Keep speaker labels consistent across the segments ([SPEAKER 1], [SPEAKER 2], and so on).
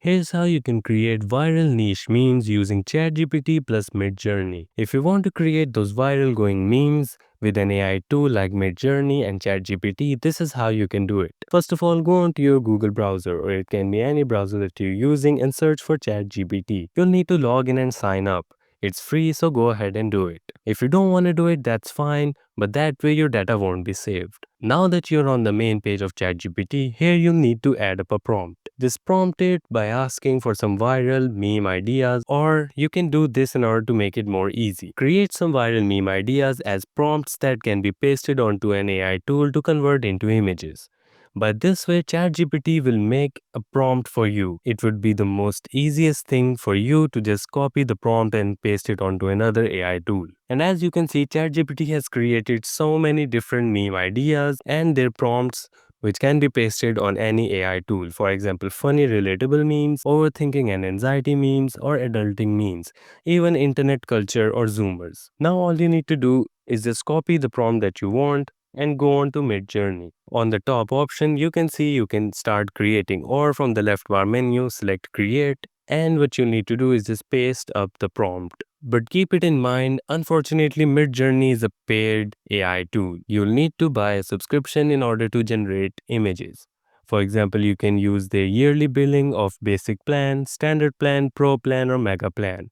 [SPEAKER 1] Here's how you can create viral niche memes using ChatGPT plus MidJourney. If you want to create those viral going memes with an AI tool like MidJourney and ChatGPT, this is how you can do it. First of all, go onto your Google browser, or it can be any browser that you're using, and search for ChatGPT. You'll need to log in and sign up. It's free, so go ahead and do it. If you don't want to do it, that's fine, but that way your data won't be saved. Now that you're on the main page of ChatGPT, here you'll need to add up a prompt. Just prompt it by asking for some viral meme ideas, or you can do this in order to make it more easy. Create some viral meme ideas as prompts that can be pasted onto an AI tool to convert into images. But this way, ChatGPT will make a prompt for you. It would be the most easiest thing for you to just copy the prompt and paste it onto another AI tool. And as you can see, ChatGPT has created so many different meme ideas and their prompts which can be pasted on any AI tool. For example, funny relatable memes, overthinking and anxiety memes, or adulting memes, even internet culture or zoomers. Now all you need to do is just copy the prompt that you want and go on to MidJourney. On the top option, you can see you can start creating, or from the left bar menu, select create, and what you need to do is just paste up the prompt. But keep it in mind, unfortunately, MidJourney is a paid AI tool. You'll need to buy a subscription in order to generate images. For example, you can use their yearly billing of basic plan, standard plan, pro plan, or mega plan.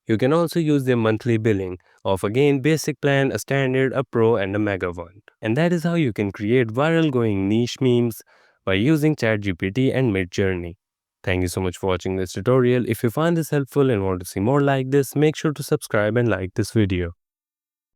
[SPEAKER 1] You can also use their monthly billing of again basic plan, a standard, a pro, and a mega one. And that is how you can create viral going niche memes by using ChatGPT and MidJourney. Thank you so much for watching this tutorial. If you find this helpful and want to see more like this, make sure to subscribe and like this video.